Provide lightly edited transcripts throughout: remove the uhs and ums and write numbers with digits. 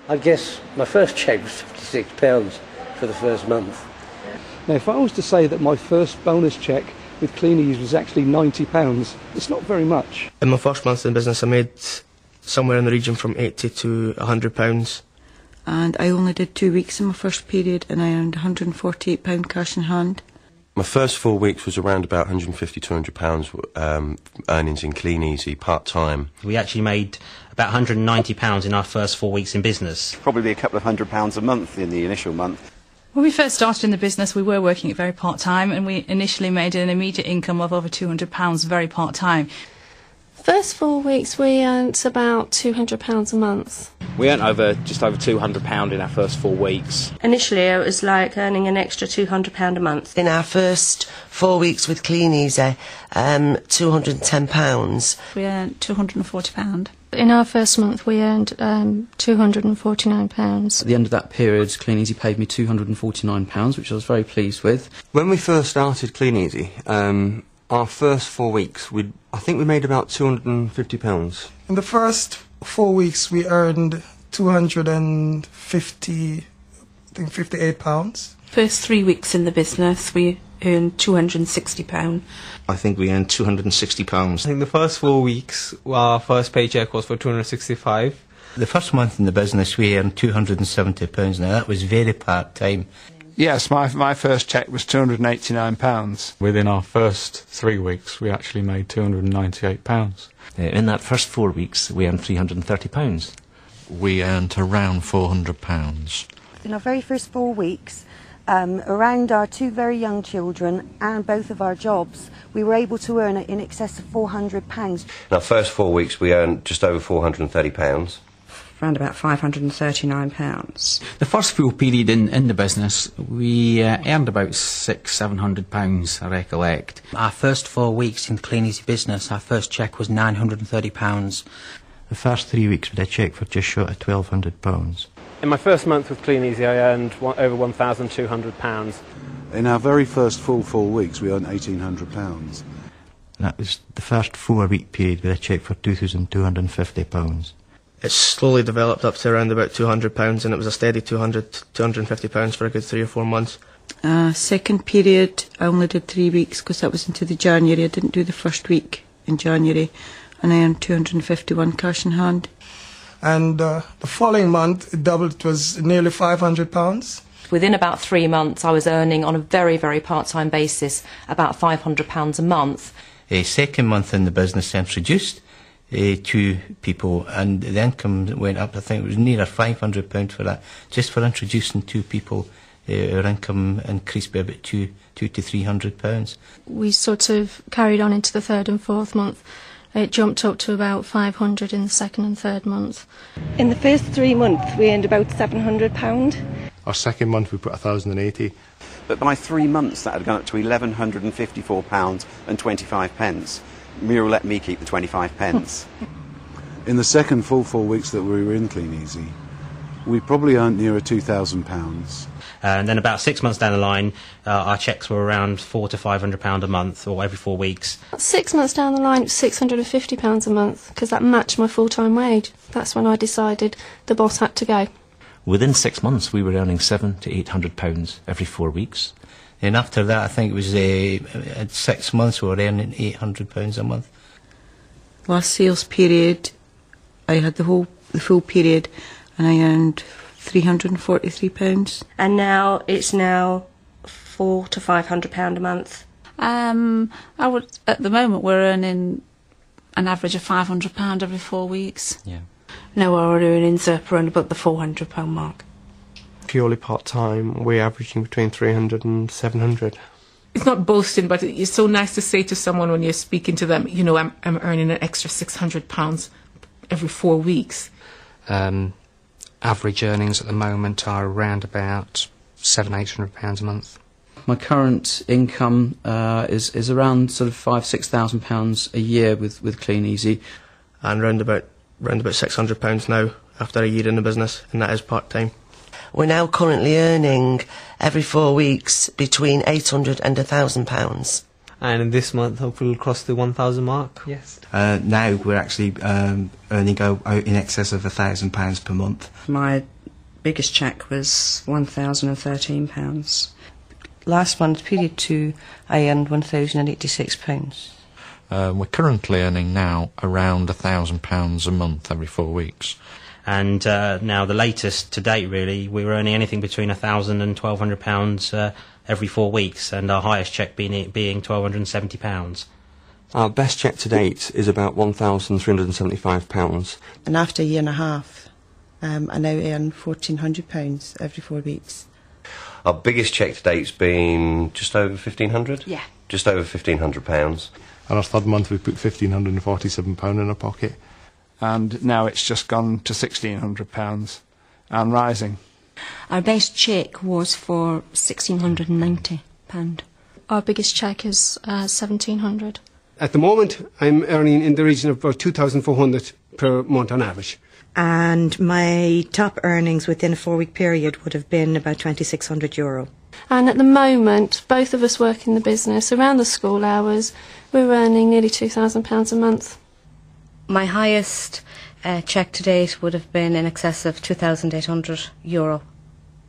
I guess my first cheque was £56 for the first month. Now, if I was to say that my first bonus cheque with Clean Easy was actually £90, it's not very much. In my first month in business, I made somewhere in the region from £80 to £100. And I only did 2 weeks in my first period, and I earned £148 cash in hand. My first 4 weeks was around about £150, £200 earnings in Clean Easy, part-time. We actually made about £190 in our first 4 weeks in business. Probably a couple of £100 a month in the initial month. When we first started in the business, we were working it very part-time, and we initially made an immediate income of over £200 very part-time. First 4 weeks we earned about £200 a month. We earned just over £200 in our first 4 weeks. Initially it was like earning an extra £200 a month. In our first 4 weeks with Clean Easy, £210. We earned £240. In our first month we earned £249. At the end of that period, Clean Easy paid me £249, which I was very pleased with. When we first started Clean Easy, our first 4 weeks, I think we made about £250. In the first 4 weeks, we earned £258. First 3 weeks in the business, we earned £260. I think we earned £260. I think the first 4 weeks, our first paycheck was for £265. The first month in the business, we earned £270. Now, that was very part-time. Yes, my first cheque was £289. Within our first 3 weeks, we actually made £298. In that first 4 weeks, we earned £330. We earned around £400. In our very first 4 weeks, around our 2 very young children and both of our jobs, we were able to earn in excess of £400. In our first 4 weeks, we earned just over £430. Around about £539. The first full period in the business, we earned about £600–700, I recollect. Our first 4 weeks in Clean Easy business, our first cheque was £930. The first 3 weeks we did a cheque for just short of £1,200. In my first month with Clean Easy, I earned over £1,200. In our very first full 4 weeks, we earned £1,800. That was the first 4 week period with a cheque for £2,250. It's slowly developed up to around about £200, and it was a steady £200 to £250 for a good 3 or 4 months. Second period, I only did 3 weeks because that was into the January. I didn't do the first week in January, and I earned £251 cash in hand. And the following month, it doubled. It was nearly £500. Within about 3 months, I was earning on a very, very part-time basis about £500 a month. A second month in the business introduced 2 people, and the income went up. I think it was nearer £500 for that. Just for introducing 2 people, our income increased by about £200 to £300. We sort of carried on into the third and fourth month. It jumped up to about £500 in the second and third month. In the first 3 months, we earned about £700. Our second month, we put £1,080. But by 3 months, that had gone up to £1,154.25. Muriel let me keep the 25p. In the second full 4 weeks that we were in Clean Easy, we probably earned nearer £2,000. And then about 6 months down the line, our cheques were around £400 to £500 a month, or every 4 weeks. 6 months down the line, it was £650 a month, because that matched my full-time wage. That's when I decided the boss had to go. Within 6 months, we were earning £700 to £800 every 4 weeks. And after that, I think it was 6 months we were earning £800 a month. Last sales period, I had the full period, and I earned £343. And now it's £400 to £500 a month. At the moment, we're earning an average of £500 every 4 weeks. Yeah. Now our earnings are around about the £400 mark. Purely part-time, we're averaging between £300 and £700. It's not boasting, but it's so nice to say to someone when you're speaking to them, you know, I'm earning an extra £600 every 4 weeks. Average earnings at the moment are around about £700–800 a month. My current income is around sort of £5,000–6,000 a year with Clean Easy, and round about £600 now after a year in the business, and that is part-time. We're now currently earning every 4 weeks between £800 and £1,000. and this month hopefully we'll cross the 1,000 mark. Yes. Now we're actually earning out in excess of £1,000 per month. My biggest cheque was £1,013. Last month, period 2, I earned £1,086. We're currently earning now around £1,000 a month every 4 weeks. And now the latest to date, really, we were earning anything between £1,000 and £1,200 every 4 weeks, and our highest cheque being £1,270. Our best cheque to date is about £1,375. And after a year and a half, I now earn £1,400 every 4 weeks. Our biggest cheque to date's been just over 1,500? Yeah. Just over £1,500. And our third month we put £1,547 in our pocket. And now it's just gone to £1,600 and rising. Our best cheque was for £1,690. Our biggest cheque is £1,700. At the moment, I'm earning in the region of about £2,400 per month on average. And my top earnings within a 4-week period would have been about €2,600. And at the moment, both of us work in the business. Around the school hours, we're earning nearly £2,000 a month. My highest cheque to date would have been in excess of €2,800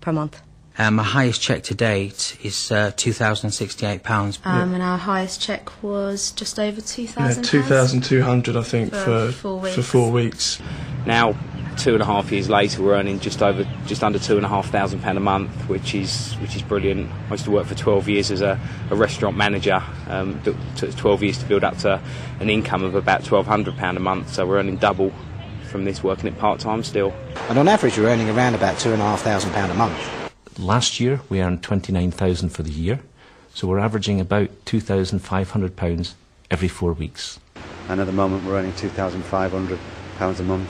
per month. My highest cheque to date is £2,068. And our highest cheque was just over £2,000. Yeah, 2,200, I think, for 4 weeks. Now, 2.5 years later, we're earning just under £2,500 a month, which is brilliant. I used to work for 12 years as a restaurant manager. It took 12 years to build up to an income of about £1,200 a month, so we're earning double from this, working it part-time still. And on average, we're earning around about £2,500 a month. Last year, we earned £29,000 for the year, so we're averaging about £2,500 every 4 weeks. And at the moment, we're earning £2,500 a month.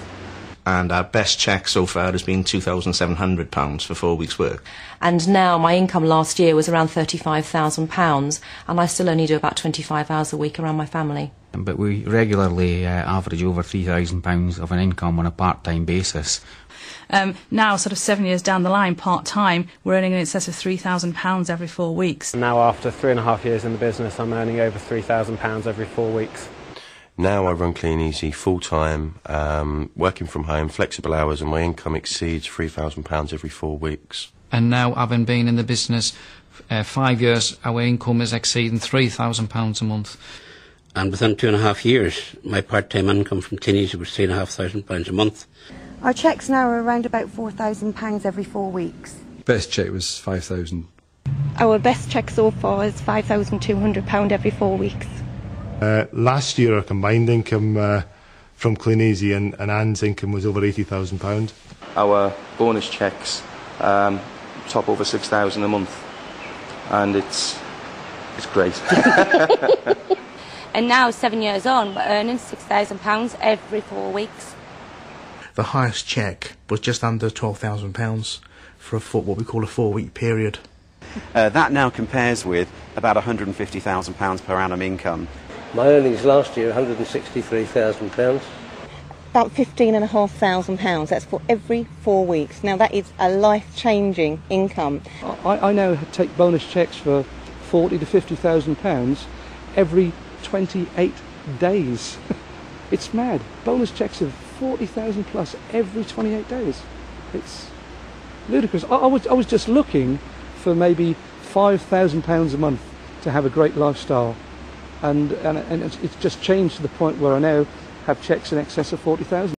And our best cheque so far has been £2,700 for 4 weeks' work. And now my income last year was around £35,000, and I still only do about 25 hours a week around my family. But we regularly average over £3,000 of an income on a part-time basis. Now, sort of 7 years down the line, part-time, we're earning in excess of £3,000 every 4 weeks. Now, after 3.5 years in the business, I'm earning over £3,000 every 4 weeks. Now I run Clean Easy full-time, working from home, flexible hours, and my income exceeds £3,000 every 4 weeks. And now, having been in the business 5 years, our income is exceeding £3,000 a month. And within 2.5 years, my part-time income from Clean Easy was £3,500 a month. Our cheques now are around about £4,000 every 4 weeks. Best cheque was 5,000. Our best cheque so far is £5,200 every 4 weeks. Last year our combined income from Clean Easy and Anne's income was over £80,000. Our bonus cheques top over 6,000 a month, and it's great. And now, 7 years on, we're earning £6,000 every 4 weeks. The highest cheque was just under £12,000 for what we call a 4-week period. That now compares with about £150,000 per annum income. My earnings last year, £163,000. About £15,500. That's for every 4 weeks. Now that is a life-changing income. I now take bonus cheques for £40,000 to £50,000 every 28 days. It's mad. Bonus cheques of 40,000 plus every 28 days. It's ludicrous. I was just looking for maybe £5,000 a month to have a great lifestyle, and it's just changed to the point where I now have cheques in excess of 40,000.